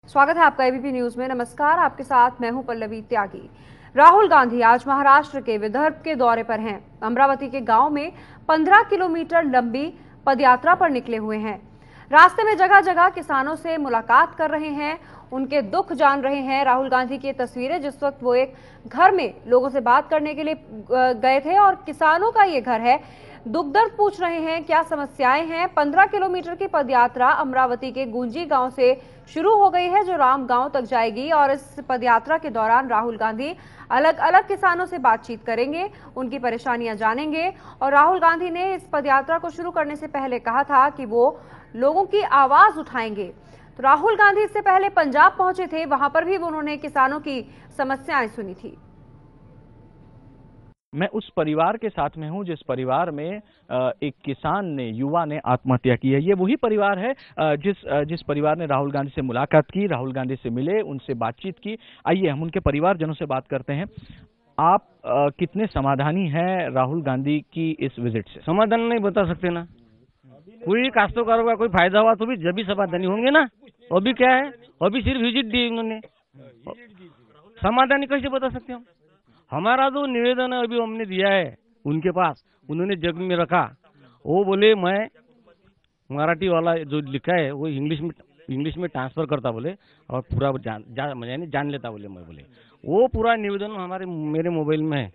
स्वागत है आपका एबीपी न्यूज में। नमस्कार, आपके साथ मैं हूं पल्लवी त्यागी। राहुल गांधी आज महाराष्ट्र के विदर्भ के दौरे पर हैं। अमरावती के गांव में 15 किलोमीटर लंबी पदयात्रा पर निकले हुए हैं। रास्ते में जगह जगह किसानों से मुलाकात कर रहे हैं, उनके दुख जान रहे हैं। राहुल गांधी की तस्वीरें जिस वक्त वो एक घर में लोगों से बात करने के लिए गए थे और किसानों का ये घर है, दुख दर्द पूछ रहे हैं, क्या समस्याएं हैं। 15 किलोमीटर की पदयात्रा अमरावती के गुंजी गांव से शुरू हो गई है, जो राम गांव तक जाएगी। और इस पदयात्रा के दौरान राहुल गांधी अलग अलग किसानों से बातचीत करेंगे, उनकी परेशानियां जानेंगे। और राहुल गांधी ने इस पदयात्रा को शुरू करने से पहले कहा था कि वो लोगों की आवाज उठाएंगे। तो राहुल गांधी इससे पहले पंजाब पहुंचे थे, वहां पर भी उन्होंने किसानों की समस्याएं सुनी थी। मैं उस परिवार के साथ में हूं जिस परिवार में एक किसान ने, युवा ने आत्महत्या की है। ये वही परिवार है जिस परिवार ने राहुल गांधी से मुलाकात की, राहुल गांधी से मिले, उनसे बातचीत की। आइए हम उनके परिवारजनों से बात करते हैं। आप कितने समाधानी हैं राहुल गांधी की इस विजिट से? समाधान नहीं बता सकते ना। कोई काश्तकारों का कोई फायदा हुआ तो भी जब भी समाधानी होंगे ना। अभी क्या है, अभी सिर्फ विजिट दी उन्होंने, समाधानी कैसे बता सकते हम? हमारा जो निवेदन है अभी हमने दिया है उनके पास, उन्होंने जग में रखा। वो बोले मैं मराठी वाला जो लिखा है वो इंग्लिश में ट्रांसफर करता बोले, और पूरा जान लेता बोले। मैं बोले वो पूरा निवेदन मेरे मोबाइल में है।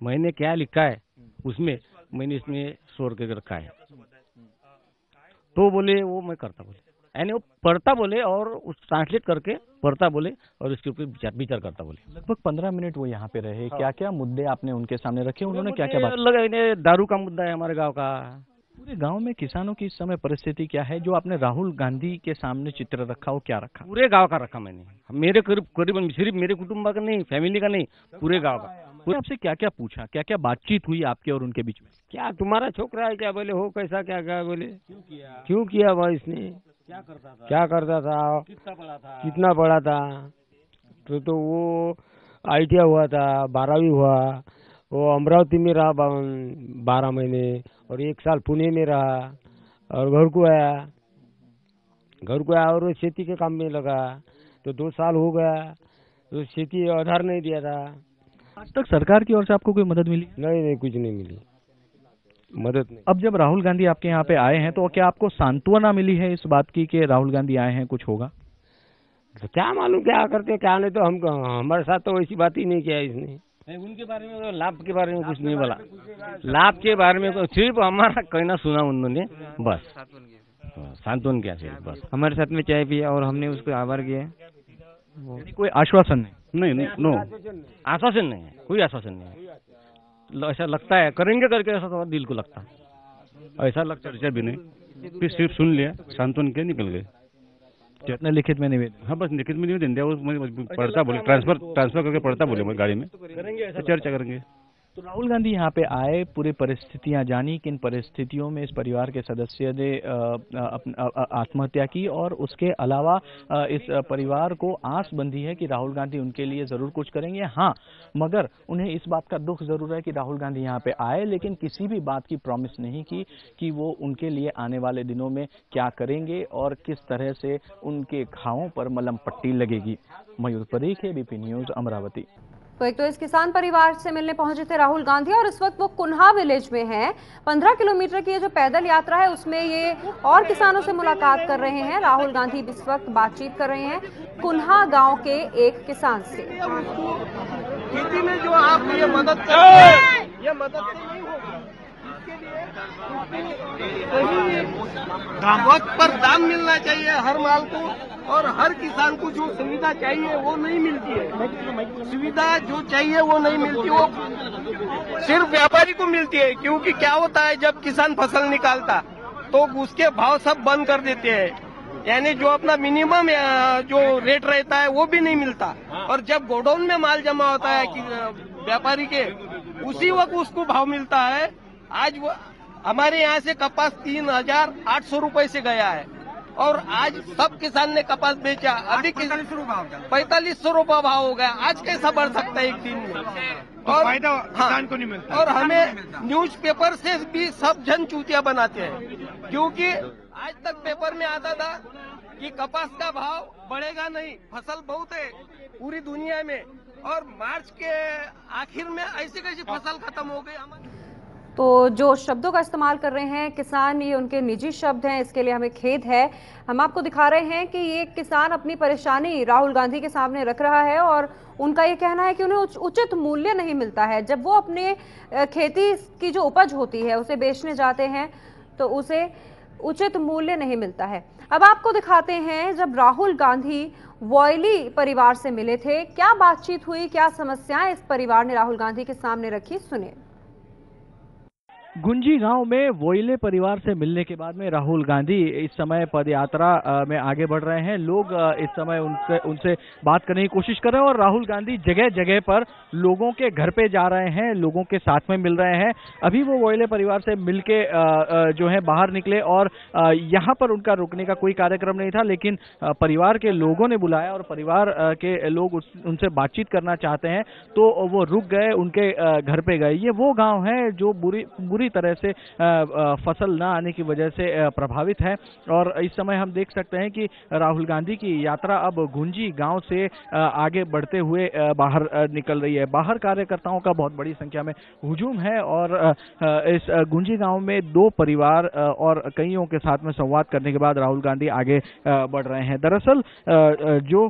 मैंने क्या लिखा है उसमें मैंने इसमें स्टोर करके रखा है। तो बोले वो मैं करता बोले, यानी वो पढ़ता बोले और उस ट्रांसलेट करके पढ़ता बोले और इसके ऊपर विचार करता बोले। लगभग 15 मिनट वो यहाँ पे रहे। क्या क्या मुद्दे आपने उनके सामने रखे? उन्होंने क्या क्या बात? दारू का मुद्दा है हमारे गांव का। पूरे गांव में किसानों की इस समय परिस्थिति क्या है? जो आपने राहुल गांधी के सामने चित्र रखा, वो क्या रखा? पूरे गांव का रखा मैंने। मेरे करीबन सिर्फ मेरे कुटुंब का नहीं, फैमिली का नहीं, पूरे गांव का। आपसे क्या क्या पूछा, क्या क्या बातचीत हुई आपके और उनके बीच में? क्या तुम्हारा छोकरा है क्या बोले, हो कैसा क्या क्या बोले, क्यों किया भाई इसने, क्या करता था, कितना पढ़ा था। तो वो ITI हुआ था, 12वीं हुआ। वो अमरावती में रहा 12 महीने और 1 साल पुणे में रहा और घर को आया और खेती के काम में लगा। तो 2 साल हो गया तो खेती आधार नहीं दिया था। आज तक सरकार की ओर से आपको कोई मदद मिली? नहीं, कुछ नहीं मिली मदद नहीं। अब जब राहुल गांधी आपके यहाँ पे आए हैं तो क्या आपको सांत्वना मिली है इस बात की कि राहुल गांधी आए हैं, कुछ होगा? तो क्या मालूम क्या करते क्या नहीं। तो हमारे साथ तो वैसी बात ही नहीं किया इसने। उनके बारे में, लाभ के बारे में कुछ नहीं बोला। लाभ के बारे में तो सिर्फ हमारा कहना सुना उन्होंने, बस सांत्वन किया सिर्फ, बस। हमारे साथ में चाय पिया और हमने उसको आभार किया। कोई आश्वासन नहीं? नो, आश्वासन नहीं है, कोई आश्वासन नहीं है। ऐसा लगता है करेंगे करके, ऐसा तो दिल को लगता है, ऐसा लगता है भी नहीं। फिर सिर्फ सुन लिया, सांत्वन के निकल गए। जितना लिखित में निवेदन? हाँ, बस लिखित में निवेदन दिया। पढ़ता बोले, ट्रांसफर करके पढ़ता बोले मैं गाड़ी में, तो चर्चा करेंगे। तो राहुल गांधी यहाँ पे आए, पूरी परिस्थितियां जानी, किन परिस्थितियों में इस परिवार के सदस्य ने आत्महत्या की, और उसके अलावा इस परिवार को आस बंधी है कि राहुल गांधी उनके लिए जरूर कुछ करेंगे। हाँ, मगर उन्हें इस बात का दुख जरूर है कि राहुल गांधी यहाँ पे आए, लेकिन किसी भी बात की प्रॉमिस नहीं की कि वो उनके लिए आने वाले दिनों में क्या करेंगे और किस तरह से उनके घावों पर मलहम पट्टी लगेगी। मयूर परीख, एबीपी न्यूज, अमरावती। तो एक तो इस किसान परिवार से मिलने पहुंचे थे राहुल गांधी, और इस वक्त वो कुन्हा विलेज में हैं। 15 किलोमीटर की ये जो पैदल यात्रा है उसमें ये और किसानों से मुलाकात कर रहे हैं। राहुल गांधी इस वक्त बातचीत कर रहे हैं कुन्हा गांव के एक किसान से। खेती में जो आप ये मदद करते, ये मदद से नहीं होगी। वक्त पर दाम मिलना चाहिए हर माल को, और हर किसान को जो सुविधा चाहिए वो नहीं मिलती है। सुविधा जो चाहिए वो नहीं मिलती, वो सिर्फ व्यापारी को मिलती है। क्योंकि क्या होता है, जब किसान फसल निकालता तो उसके भाव सब बंद कर देते हैं, यानी जो अपना मिनिमम जो रेट रहता है वो भी नहीं मिलता। और जब गोडाउन में माल जमा होता है कि व्यापारी के, उसी वक्त उसको भाव मिलता है। आज हमारे यहाँ से कपास 3,800 रुपए से गया है, और आज सब किसान ने कपास बेचा। अभी 4500 रुपया भाव हो गया। आज कैसा बढ़ सकता है एक दिन में? और फायदा किसान को नहीं मिलता। और हमें न्यूज़पेपर से भी सब जन चूतिया बनाते हैं, क्योंकि आज तक पेपर में आता था कि कपास का भाव बढ़ेगा नहीं, फसल बहुत है पूरी दुनिया में, और मार्च के आखिर में ऐसी कैसी फसल खत्म हो गई हमारी। तो जो शब्दों का इस्तेमाल कर रहे हैं किसान, ये उनके निजी शब्द हैं, इसके लिए हमें खेद है। हम आपको दिखा रहे हैं कि ये किसान अपनी परेशानी राहुल गांधी के सामने रख रहा है और उनका ये कहना है कि उन्हें उचित मूल्य नहीं मिलता है। जब वो अपने खेती की जो उपज होती है उसे बेचने जाते हैं तो उसे उचित मूल्य नहीं मिलता है। अब आपको दिखाते हैं जब राहुल गांधी वॉयली परिवार से मिले थे, क्या बातचीत हुई, क्या समस्याएं इस परिवार ने राहुल गांधी के सामने रखी, सुनिए। गुंजी गांव में वोइले परिवार से मिलने के बाद में राहुल गांधी इस समय पदयात्रा में आगे बढ़ रहे हैं। लोग इस समय उनसे बात करने की कोशिश कर रहे हैं और राहुल गांधी जगह जगह पर लोगों के घर पे जा रहे हैं, लोगों के साथ में मिल रहे हैं। अभी वो वोइले परिवार से मिलके जो है बाहर निकले और यहाँ पर उनका रुकने का कोई कार्यक्रम नहीं था, लेकिन परिवार के लोगों ने बुलाया और परिवार के लोग उनसे बातचीत करना चाहते हैं तो वो रुक गए, उनके घर पे गए। ये वो गाँव है जो बुरी तरह से फसल न आने की वजह से प्रभावित है और इस समय हम देख सकते हैं कि राहुल गांधी की यात्रा अब गुंजी गांव से आगे बढ़ते हुए बाहर निकल रही है। बाहर कार्यकर्ताओं का बहुत बड़ी संख्या में हुजूम है और इस गुंजी गांव में 2 परिवार और कईयों के साथ में संवाद करने के बाद राहुल गांधी आगे बढ़ रहे हैं। दरअसल जो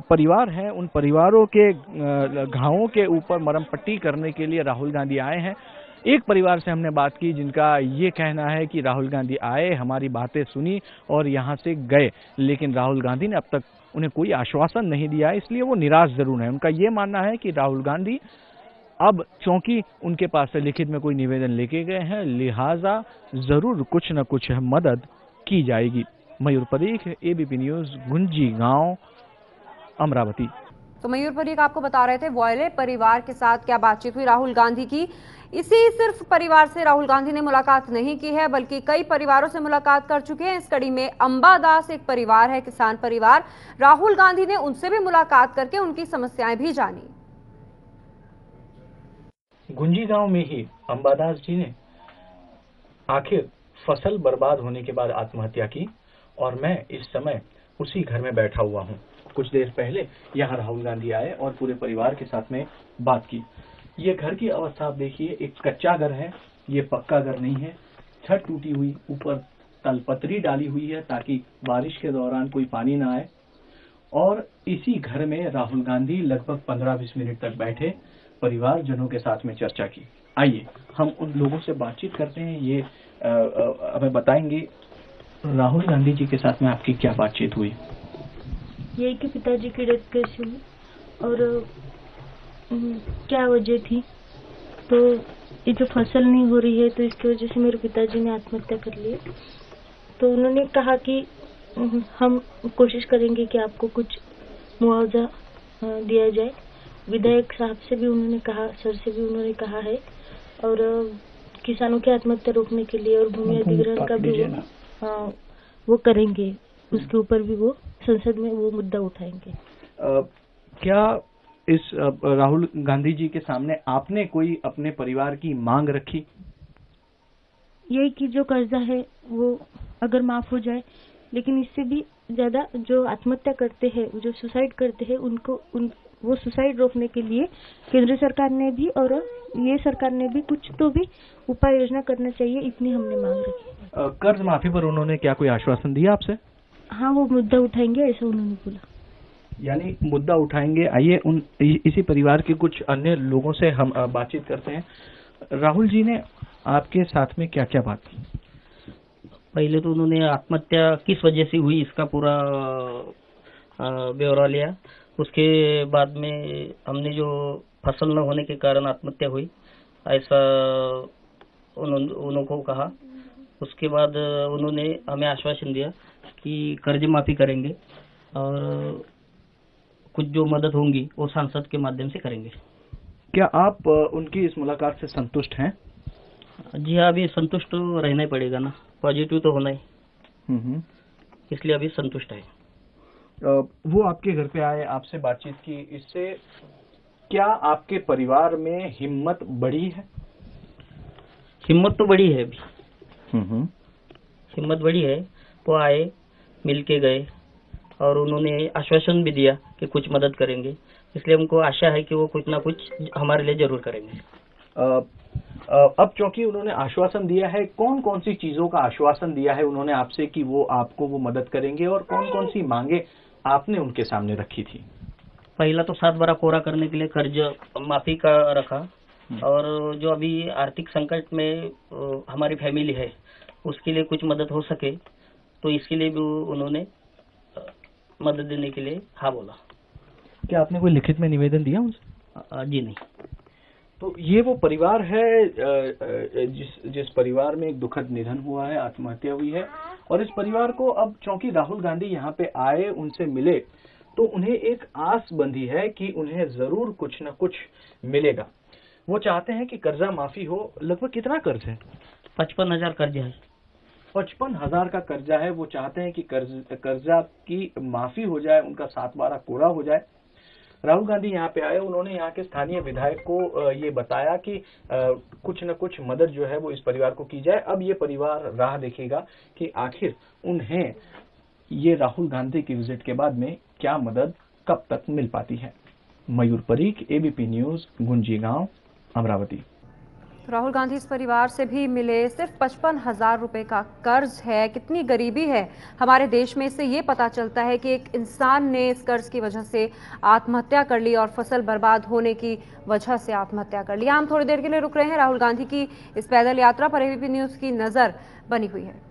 परिवार हैं उन परिवारों के घावों के ऊपर मरहम पट्टी करने के लिए राहुल गांधी आए हैं। एक परिवार से हमने बात की जिनका ये कहना है कि राहुल गांधी आए, हमारी बातें सुनी और यहाँ से गए, लेकिन राहुल गांधी ने अब तक उन्हें कोई आश्वासन नहीं दिया, इसलिए वो निराश जरूर है। उनका ये मानना है कि राहुल गांधी अब चूंकि उनके पास से लिखित में कोई निवेदन लेके गए हैं, लिहाजा जरूर कुछ न कुछ मदद की जाएगी। मयूर परीख, एबीपी न्यूज, गुंजी गांव, अमरावती। तो मयूर परीख आपको बता रहे थे वॉयले परिवार के साथ क्या बातचीत हुई राहुल गांधी की। इसी सिर्फ परिवार से राहुल गांधी ने मुलाकात नहीं की है, बल्कि कई परिवारों से मुलाकात कर चुके हैं। इस कड़ी में अंबादास एक परिवार है, किसान परिवार। राहुल गांधी ने उनसे भी मुलाकात करके उनकी समस्याएं भी जानी। गुंजी गांव में ही अंबादास जी ने आखिर फसल बर्बाद होने के बाद आत्महत्या की और मैं इस समय उसी घर में बैठा हुआ हूं। कुछ देर पहले यहाँ राहुल गांधी आए और पूरे परिवार के साथ में बात की। ये घर की अवस्था आप देखिए, एक कच्चा घर है, ये पक्का घर नहीं है। छत टूटी हुई, ऊपर तलपत्री डाली हुई है ताकि बारिश के दौरान कोई पानी ना आए। और इसी घर में राहुल गांधी लगभग 15-20 मिनट तक बैठे, परिवारजनों के साथ में चर्चा की। आइए हम उन लोगों से बातचीत करते हैं, ये हमें बताएंगे। राहुल गांधी जी के साथ में आपकी क्या बातचीत हुई? यही कि पिताजी की डेथ कैसे हुई और क्या वजह थी, तो ये जो फसल नहीं हो रही है तो इसकी वजह से मेरे पिताजी ने आत्महत्या कर ली। तो उन्होंने कहा कि हम कोशिश करेंगे कि आपको कुछ मुआवजा दिया जाए। विधायक साहब से भी उन्होंने कहा, सर से भी उन्होंने कहा है, और किसानों की आत्महत्या रोकने के लिए और भूमि अधिग्रहण का भी वो करेंगे, उसके ऊपर भी वो संसद में वो मुद्दा उठाएंगे। क्या इस राहुल गांधी जी के सामने आपने कोई अपने परिवार की मांग रखी? यही कि जो कर्जा है वो अगर माफ हो जाए, लेकिन इससे भी ज्यादा जो आत्महत्या करते हैं, जो सुसाइड करते हैं, वो सुसाइड रोकने के लिए केंद्र सरकार ने भी और ये सरकार ने भी कुछ तो भी उपाय योजना करना चाहिए, इतनी हमने मांग रखी। कर्ज माफी पर उन्होंने क्या कोई आश्वासन दिया आपसे? हाँ, वो मुद्दा उठाएंगे ऐसा उन्होंने बोला। यानी मुद्दा उठाएंगे। आइए इसी परिवार के कुछ अन्य लोगों से हम बातचीत करते हैं। राहुल जी ने आपके साथ में क्या क्या बात की? पहले तो उन्होंने आत्महत्या किस वजह से हुई इसका पूरा ब्यौरा लिया। उसके बाद में हमने जो फसल न होने के कारण आत्महत्या हुई ऐसा उनको कहा। उसके बाद उन्होंने हमें आश्वासन दिया कि कर्ज माफी करेंगे और कुछ जो मदद होंगी वो सांसद के माध्यम से करेंगे। क्या आप उनकी इस मुलाकात से संतुष्ट हैं? जी हाँ, अभी संतुष्ट तो रहना ही पड़ेगा ना, पॉजिटिव तो होना ही, इसलिए अभी संतुष्ट है। वो आपके घर पे आए, आपसे बातचीत की, इससे क्या आपके परिवार में हिम्मत बढ़ी है? हिम्मत तो बढ़ी है अभी, हिम्मत बढ़ी है। वो आए, मिल के गए और उन्होंने आश्वासन भी दिया कि कुछ मदद करेंगे, इसलिए हमको आशा है कि वो कुछ ना कुछ हमारे लिए जरूर करेंगे। अब चूंकि उन्होंने आश्वासन दिया है, कौन कौन सी चीजों का आश्वासन दिया है उन्होंने आपसे कि वो आपको वो मदद करेंगे, और कौन कौन सी मांगे आपने उनके सामने रखी थी? पहला तो 7 बार कोरा करने के लिए कर्ज माफी का रखा, और जो अभी आर्थिक संकट में हमारी फैमिली है उसके लिए कुछ मदद हो सके तो इसके लिए भी उन्होंने मदद देने के लिए हाँ बोला। क्या आपने कोई लिखित में निवेदन दिया उनसे? जी नहीं। तो ये वो परिवार है जिस परिवार में एक दुखद निधन हुआ है, आत्महत्या हुई है, और इस परिवार को अब चूंकि राहुल गांधी यहाँ पे आए, उनसे मिले, तो उन्हें एक आस बंधी है कि उन्हें जरूर कुछ न कुछ मिलेगा। वो चाहते हैं कि कर्जा माफी हो। लगभग कितना कर्ज है? 55,000 कर्ज है। 55,000 का कर्जा है। वो चाहते हैं कि कर्जा की माफी हो जाए, उनका 7/12 कोरा हो जाए। राहुल गांधी यहाँ पे आए, उन्होंने यहाँ के स्थानीय विधायक को ये बताया कि कुछ न कुछ मदद जो है वो इस परिवार को की जाए। अब ये परिवार राह देखेगा कि आखिर उन्हें ये राहुल गांधी की विजिट के बाद में क्या मदद कब तक मिल पाती है। मयूर परीख, एबीपी न्यूज, गुंजी गांव, अमरावती। राहुल गांधी इस परिवार से भी मिले। सिर्फ 55,000 रुपए का कर्ज है। कितनी गरीबी है हमारे देश में, इससे ये पता चलता है कि एक इंसान ने इस कर्ज की वजह से आत्महत्या कर ली और फसल बर्बाद होने की वजह से आत्महत्या कर ली। हम थोड़ी देर के लिए रुक रहे हैं। राहुल गांधी की इस पैदल यात्रा पर एबीपी न्यूज की नजर बनी हुई है।